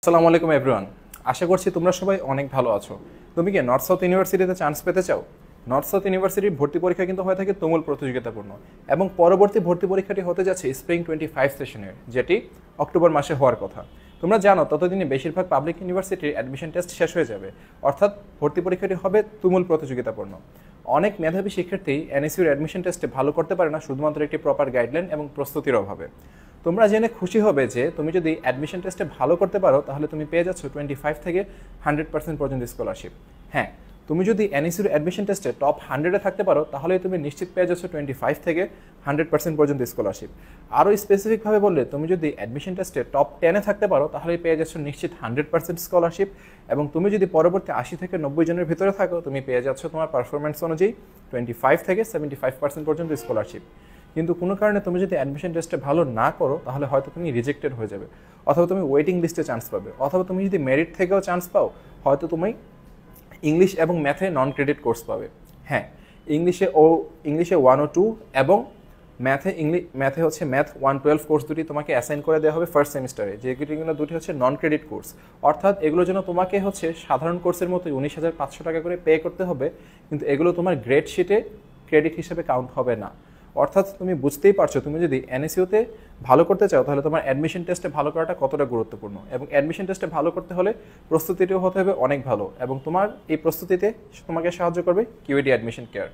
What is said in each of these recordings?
আসসালামু আলাইকুম এভরিওয়ান। আশা করছি তোমরা সবাই অনেক ভালো আছো। তুমি কি নর্থ সাউথ ইউনিভার্সিটিতে চান্স পেতে চাও? নর্থ সাউথ ইউনিভার্সিটির ভর্তি পরীক্ষা কিন্তু হয়ে থাকে তুমুল প্রতিযোগিতাপূর্ণ, এবং পরবর্তী ভর্তি পরীক্ষাটি হতে যাচ্ছে স্প্রিং 25 সেশনের, যেটি অক্টোবর মাসে হওয়ার কথা। তোমরা জানো ততদিনে বেশিরভাগ পাবলিক ইউনিভার্সিটির অ্যাডমিশন টেস্ট শেষ হয়ে যাবে, অর্থাৎ ভর্তি পরীক্ষাটি হবে তুমুল প্রতিযোগিতাপূর্ণ। অনেক মেধাবী শিক্ষার্থী এনএসইউর অ্যাডমিশন টেস্টে ভালো করতে পারে না শুধুমাত্র একটি প্রপার গাইডলাইন এবং প্রস্তুতির অভাবে। তোমরা জেনে খুশি হবে যে তুমি যদি অ্যাডমিশন টেস্টে ভালো করতে পারো তাহলে তুমি পেয়ে যাচ্ছ 25 থেকে 100% পর্যন্ত স্কলারশিপ। হ্যাঁ, তুমি যদি এনএসইউর অ্যাডমিশন টেস্টে টপ 100-এ থাকতে পারো তাহলে তুমি নিশ্চিত পেয়ে যাচ্ছ 25 থেকে 100% পর্যন্ত স্কলারশিপ। আরও স্পেসিফিকভাবে বললে তুমি যদি অ্যাডমিশন টেস্টে টপ 10-এ থাকতে পারো তাহলে পেয়ে যাচ্ছ নিশ্চিত 100% স্কলারশিপ, এবং তুমি যদি পরবর্তী 80 থেকে 90 জনের ভিতরে থাকো তুমি পেয়ে যাচ্ছ তোমার পারফরমেন্স অনুযায়ী 25 থেকে 75% পর্যন্ত স্কলারশিপ। কিন্তু কোনো কারণে তুমি যদি অ্যাডমিশন টেস্টে ভালো না করো তাহলে হয়তো তুমি রিজেক্টেড হয়ে যাবে, অথবা তুমি ওয়েটিং লিস্টে চান্স পাবে, অথবা তুমি যদি মেরিট থেকেও চান্স পাও হয়তো তুমি ইংলিশ এবং ম্যাথে নন ক্রেডিট কোর্স পাবে। হ্যাঁ, ইংলিশে 102 এবং ম্যাথে হচ্ছে ম্যাথ 112 কোর্স দুটি তোমাকে অ্যাসাইন করে দেওয়া হবে ফার্স্ট সেমিস্টারে, যেগুলো দুটি হচ্ছে নন ক্রেডিট কোর্স। অর্থাৎ এগুলোর জন্য তোমাকে হচ্ছে সাধারণ কোর্সের মতো 19,500 টাকা করে পে করতে হবে, কিন্তু এগুলো তোমার গ্রেড শিটে ক্রেডিট হিসেবে কাউন্ট হবে না। অর্থাৎ তুমি বুঝতেই পারছো তুমি যদি এনএসইউতে ভালো করতে চাও তাহলে তোমার অ্যাডমিশন টেস্টে ভালো করাটা কতটা গুরুত্বপূর্ণ, এবং অ্যাডমিশন টেস্টে ভালো করতে হলে প্রস্তুতিটিও হতে হবে অনেক ভালো, এবং তোমার এই প্রস্তুতিতে তোমাকে সাহায্য করবে কিউইডি অ্যাডমিশন কেয়ার।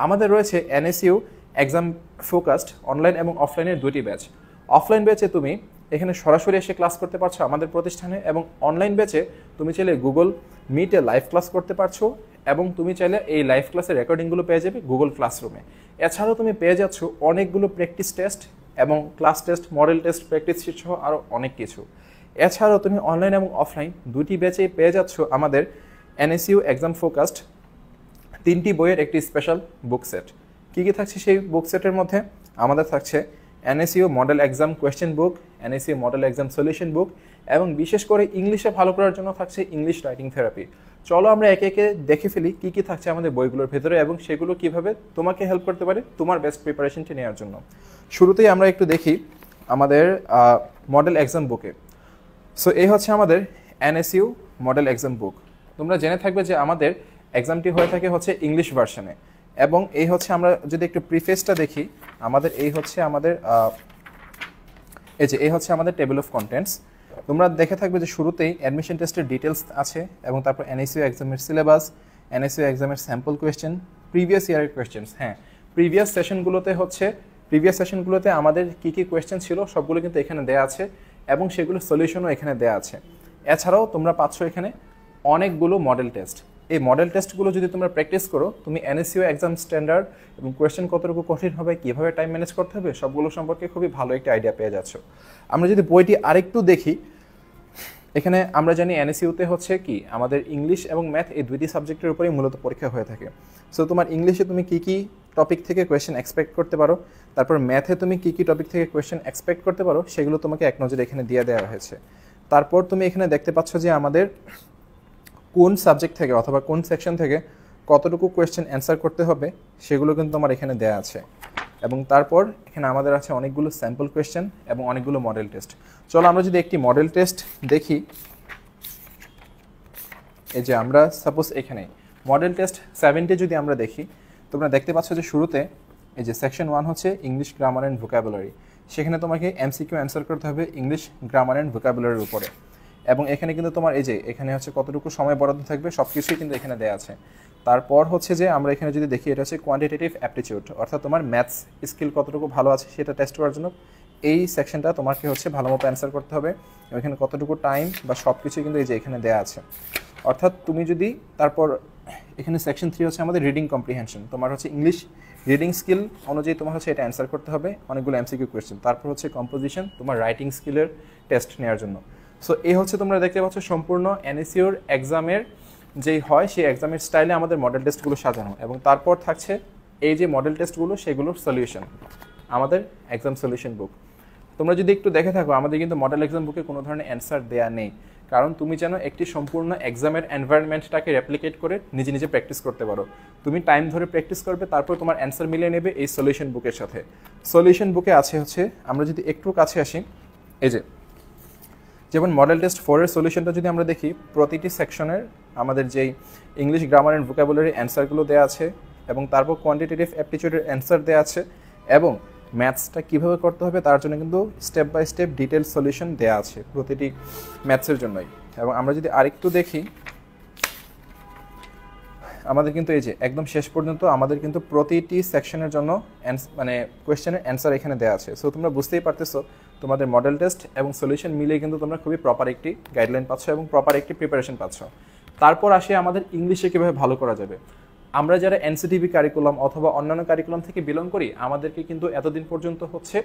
আমাদের রয়েছে এনএসইউ এক্সাম ফোকাসড অনলাইন এবং অফলাইনের দুটি ব্যাচ। অফলাইন ব্যাচে তুমি এখানে সরাসরি এসে ক্লাস করতে পারছো আমাদের প্রতিষ্ঠানে, এবং অনলাইন ব্যাচে তুমি চাইলে গুগল মিটে লাইভ ক্লাস করতে পারছো, এবং তুমি চাইলে এই লাইভ ক্লাসের রেকর্ডিংগুলো পেয়ে যাবে গুগল ক্লাসরুমে। এছাড়াও তুমি পেয়ে যাচ্ছ অনেকগুলো প্র্যাকটিস টেস্ট এবং class test, model test, practice sheet সহ আরও অনেক কিছু। এছাড়াও তুমি অনলাইন এবং অফলাইন দুটি ব্যাচেই পেয়ে যাচ্ছ আমাদের এনএসইউ এক্সাম ফোকাসড 3টি বইয়ের একটি স্পেশাল বুক সেট। কী কী থাকছে সেই বুক সেটের মধ্যে? আমাদের থাকছে এনএসইউ মডেল এক্সাম কোয়েশ্চেন বুক, এনএসইউ মডেল এক্সাম সলিউশন বুক, এবং বিশেষ করে ইংলিশে ভালো করার জন্য থাকছে ইংলিশ রাইটিং থেরাপি। চলো আমরা একে একে দেখে ফেলি কী কী থাকছে আমাদের বইগুলোর ভেতরে এবং সেগুলো কিভাবে তোমাকে হেল্প করতে পারে তোমার বেস্ট প্রিপারেশনটি নেওয়ার জন্য। শুরুতেই আমরা একটু দেখি আমাদের মডেল এক্সাম বুকে। সো এই হচ্ছে আমাদের এনএসইউ মডেল এক্সাম বুক। তোমরা জেনে থাকবে যে আমাদের এক্সামটি হয়ে থাকে হচ্ছে ইংলিশ ভার্সনে, এবং এই হচ্ছে আমরা যদি একটু প্রিফেসটা দেখি আমাদের এই হচ্ছে আমাদের এই হচ্ছে আমাদের টেবিল অফ কন্টেন্টস। তোমরা দেখে থাকবে যে শুরুতেই অ্যাডমিশন টেস্টের ডিটেলস আছে, এবং তারপর এনএসইউ এক্সামের সিলেবাস, এনএসইউ এক্সামের স্যাম্পল কোয়েশ্চেন, প্রিভিয়াস ইয়ারের কোয়েশ্চেন্স। হ্যাঁ, প্রিভিয়াস সেশনগুলোতে আমাদের কী কী কোয়েশ্চেন ছিল সবগুলো কিন্তু এখানে দেওয়া আছে, এবং সেগুলো সলিউশনও এখানে দেওয়া আছে। এছাড়াও তোমরা পাচ্ছ এখানে অনেকগুলো মডেল টেস্ট। এই মডেল টেস্টগুলো যদি তোমরা প্র্যাকটিস করো তুমি এনএসইউ এক্সাম স্ট্যান্ডার্ড এবং কোয়েশ্চেন কতটুকু কঠিন হবে, কীভাবে টাইম ম্যানেজ করতে হবে সবগুলো সম্পর্কে খুবই ভালো একটা আইডিয়া পেয়ে যাচ্ছ। আমরা যদি বইটি আরেকটু দেখি, এখানে আমরা জানি এনএসইউতে হচ্ছে কি আমাদের ইংলিশ এবং ম্যাথ এই দুইটি সাবজেক্টের উপরেই মূলত পরীক্ষা হয়ে থাকে। সো তোমার ইংলিশে তুমি কী কী টপিক থেকে কোয়েশ্চেন এক্সপেক্ট করতে পারো, তারপর ম্যাথে তুমি কী কী টপিক থেকে কোয়েশ্চেন এক্সপেক্ট করতে পারো সেগুলো তোমাকে এক নজরে এখানে দিয়ে দেওয়া হয়েছে। তারপর তুমি এখানে দেখতে পাচ্ছ যে আমাদের কোন সাবজেক্ট থেকে অথবা কোন সেকশন থেকে কতটুকু কোয়েশ্চেন অ্যান্সার করতে হবে সেগুলো কিন্তু আমার এখানে দেওয়া আছে, এবং তারপর এখানে আমাদের আছে অনেকগুলো স্যাম্পল কোয়েশ্চেন এবং অনেকগুলো মডেল টেস্ট। চলো আমরা যদি একটি মডেল টেস্ট দেখি, এই যে আমরা সাপোজ এখানে মডেল টেস্ট 70 যদি আমরা দেখি, তোমরা দেখতে পাচ্ছ যে শুরুতে এই যে সেকশন 1 হচ্ছে ইংলিশ গ্রামার অ্যান্ড ভোকাবুলারি। সেখানে তোমাকে এমসিকিউ অ্যান্সার করতে হবে ইংলিশ গ্রামার অ্যান্ড ভোকাবুলারির উপরে, এবং এখানে কিন্তু তোমার এই যে এখানে হচ্ছে কতটুকু সময় বরাদ্দ থাকবে সব কিছুই কিন্তু এখানে দেওয়া আছে। তারপর হচ্ছে যে আমরা এখানে যদি দেখি এটা হচ্ছে কোয়ান্টিটেটিভ অ্যাপটিটিউড, অর্থাৎ তোমার ম্যাথস স্কিল কতটুকু ভালো আছে সেটা টেস্ট করার জন্য এই সেকশনটা তোমাকে হচ্ছে ভালো মতো অ্যান্সার করতে হবে, এবং এখানে কতটুকু টাইম বা সব কিছুই কিন্তু এই যে এখানে দেওয়া আছে। অর্থাৎ তুমি যদি তারপর এখানে সেকশন 3 হচ্ছে আমাদের রিডিং কম্প্রিহেনশন, তোমার হচ্ছে ইংলিশ রিডিং স্কিল অনুযায়ী তোমার হচ্ছে এটা অ্যান্সার করতে হবে অনেকগুলো এমসিকিউ কোয়েশ্চেন। তারপর হচ্ছে কম্পোজিশন, তোমার রাইটিং স্কিলের টেস্ট নেওয়ার জন্য। সো এই হচ্ছে তোমরা দেখতে পাচ্ছ সম্পূর্ণ এনএসইউর এক্সামের যেই হয় সেই এক্সামের স্টাইলে আমাদের মডেল টেস্টগুলো সাজানো, এবং তারপর থাকছে এই যে মডেল টেস্টগুলো সেগুলোর সলিউশন, আমাদের এক্সাম সলিউশন বুক। তোমরা যদি একটু দেখে থাকো আমাদের কিন্তু মডেল এক্সাম বুকে কোনো ধরনের অ্যান্সার দেয়া নেই, কারণ তুমি যেন একটি সম্পূর্ণ এক্সামের এনভায়রনমেন্টটাকে রেপ্লিকেট করে নিজে নিজে প্র্যাকটিস করতে পারো। তুমি টাইম ধরে প্র্যাকটিস করবে, তারপর তোমার অ্যান্সার মিলিয়ে নেবে এই সলিউশন বুকের সাথে। সলিউশন বুকে আছে হচ্ছে আমরা যদি একটু কাছে আসি, এই যে যেমন মডেল টেস্ট 4 এর সলিউশনটা যদি আমরা দেখি, প্রতিটি সেকশনের আমাদের যেই ইংলিশ গ্রামার অ্যান্ড ভোকাবুলারি অ্যান্সারগুলো দেওয়া আছে এবং তারপর কোয়ান্টিটেটিভ অ্যাপটিটিউডের অ্যান্সার দেওয়া আছে এবং ম্যাথসটা কীভাবে করতে হবে তার জন্য কিন্তু step by step detail solution দেওয়া আছে প্রতিটি ম্যাথসের জন্যই। এবং আমরা যদি আরেকটু দেখি, আমাদের কিন্তু এই যে একদম শেষ পর্যন্ত আমাদের কিন্তু প্রতিটি সেকশনের জন্য মানে কোয়েশ্চেনের অ্যান্সার এখানে দেওয়া আছে। সো তোমরা বুঝতেই পারতেছো তোমাদের মডেল টেস্ট এবং সলিউশন মিলিয়ে কিন্তু তোমরা খুবই প্রপার একটি গাইডলাইন পাচ্ছ এবং প্রপার একটি প্রিপারেশন পাচ্ছ। তারপর আসে আমাদের ইংলিশে কীভাবে ভালো করা যাবে। আমরা যারা এনসিটিভি কারিকুলাম অথবা অন্যান্য কারিকুলাম থেকে বিলং করি, আমাদেরকে কিন্তু এতদিন পর্যন্ত হচ্ছে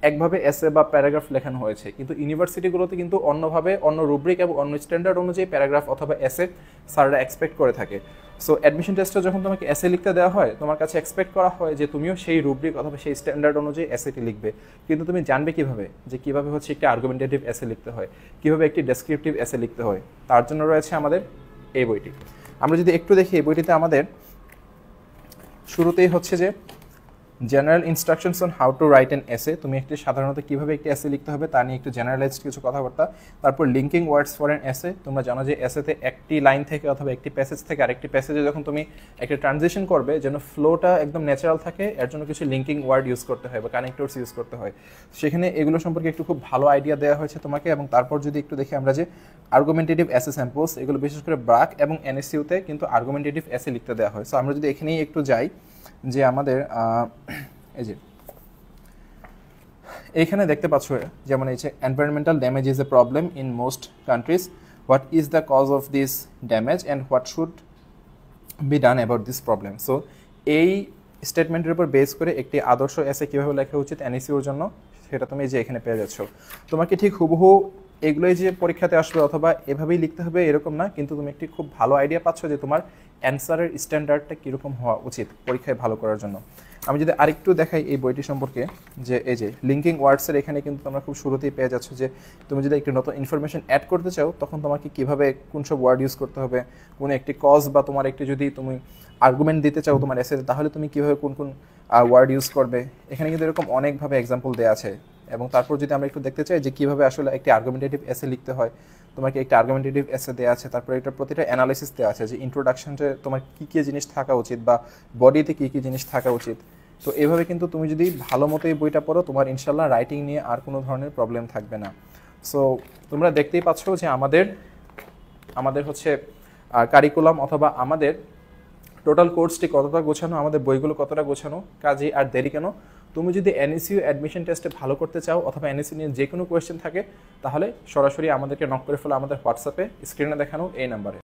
একভাবে এসে বা প্যারাগ্রাফ লেখানো হয়েছে, কিন্তু ইউনিভার্সিটিগুলোতে কিন্তু অন্যভাবে অন্য রুব্রিক এবং অন্য স্ট্যান্ডার্ড অনুযায়ী প্যারাগ্রাফ অথবা এসে স্যাররা এক্সপেক্ট করে থাকে। সো অ্যাডমিশন টেস্টে যখন তোমাকে এসে লিখতে দেওয়া হয়, তোমার কাছে এক্সপেক্ট করা হয় যে তুমিও সেই রুব্রিক অথবা সেই স্ট্যান্ডার্ড অনুযায়ী এসেটি লিখবে, কিন্তু তুমি জানবে কিভাবে যে কীভাবে হচ্ছে একটি আর্গুমেন্টেটিভ এসে লিখতে হয়, কীভাবে একটি ডেসক্রিপটিভ এসে লিখতে হয়। তার জন্য রয়েছে আমাদের এই বইটি। আমরা যদি একটু দেখি, এই বইটিতে আমাদের শুরুতেই হচ্ছে যে general instructions on how to write an essay, তুমি একটি সাধারণত কীভাবে একটি এসে লিখতে হবে তা নিয়ে একটু জেনারেলাইজড কিছু কথাবার্তা। তারপর linking words for an essay, তোমরা জানো যে এসেতে একটি লাইন থেকে অথবা একটি প্যাসেজ থেকে আরেকটি প্যাসেজে যখন তুমি একটা ট্রানজিশন করবে, যেন ফ্লোটা একদম ন্যাচারাল থাকে, এর জন্য কিছু লিঙ্কিং ওয়ার্ড ইউজ করতে হয় বা কানেক্টরস ইউজ করতে হয়। সেখানে এগুলো সম্পর্কে একটু খুব ভালো আইডিয়া দেওয়া হয়েছে তোমাকে। এবং তারপর যদি একটু দেখি আমরা যে আর্গুমেন্টেটিভ এসে স্যাম্পলস, এগুলো বিশেষ করে ব্রাক এবং এনএসইউতে কিন্তু আর্গুমেন্টেটিভ এসে লিখতে দেওয়া হয়। সো আমরা যদি এখানেই একটু যাই, যে আমাদের এই যে এইখানে দেখতে পাচ্ছ, যেমন এই যে environmental damage is a problem in most countries, what is the cause of this damage and what should be done about this problem. So এই স্টেটমেন্টের উপর বেস করে একটি আদর্শ এসে কীভাবে লেখা উচিত এনএসইউর জন্য, সেটা তুমি যে এখানে পেয়ে যাচ্ছ। তোমাকে ঠিক হুবহু এগুলোই যে পরীক্ষাতে আসবে অথবা এভাবেই লিখতে হবে এরকম না, কিন্তু তুমি একটি খুব ভালো আইডিয়া পাচ্ছ যে তোমার অ্যান্সারের স্ট্যান্ডার্ডটা কীরকম হওয়া উচিত পরীক্ষায় ভালো করার জন্য। আমি যদি আরেকটু দেখাই এই বইটি সম্পর্কে, যে এই যে লিঙ্কিং ওয়ার্ডসের এখানে কিন্তু তোমরা খুব শুরুতেই পেয়ে যাচ্ছ যে তুমি যদি একটি নতুন ইনফরমেশন অ্যাড করতে চাও, তখন তোমাকে কীভাবে কোন সব ওয়ার্ড ইউজ করতে হবে, কোনো একটি কজ বা তোমার একটি যদি তুমি আর্গুমেন্ট দিতে চাও তোমার এসেতে, তাহলে তুমি কীভাবে কোন কোন ওয়ার্ড ইউজ করবে। এখানে কিন্তু এরকম অনেকভাবে এক্সাম্পল দেওয়া আছে। এবং তারপর যদি আমরা একটু দেখতে চাই যে কীভাবে আসলে একটি আর্গুমেন্টেটিভ এসে লিখতে হয়, তোমাকে একটা আর্গুমেন্টেটিভ এসে দেওয়া আছে, তারপরে এটা প্রতিটা অ্যানালাইসিস দেওয়া আছে যে ইন্ট্রোডাকশনে তোমার কী কী জিনিস থাকা উচিত বা বডিতে কী কী জিনিস থাকা উচিত। তো এভাবে কিন্তু তুমি যদি ভালো মতো এই বইটা পড়ো, তোমার ইনশাল্লাহ রাইটিং নিয়ে আর কোনো ধরনের প্রবলেম থাকবে না। সো তোমরা দেখতেই পাচ্ছ যে আমাদের হচ্ছে কারিকুলাম অথবা আমাদের টোটাল কোর্সটি কতটা গোছানো, আমাদের বইগুলো কতটা গোছানো। কাজে আর দেরি কেন, তুমি যদি এনএসইউ অ্যাডমিশন টেস্টে ভালো করতে চাও অথবা এনএসইউ নিয়ে যে কোনো কোয়েশ্চেন থাকে, তাহলে সরাসরি আমাদেরকে নক করে ফেলো আমাদের হোয়াটসঅ্যাপে স্ক্রিনে দেখানো এই নাম্বারে।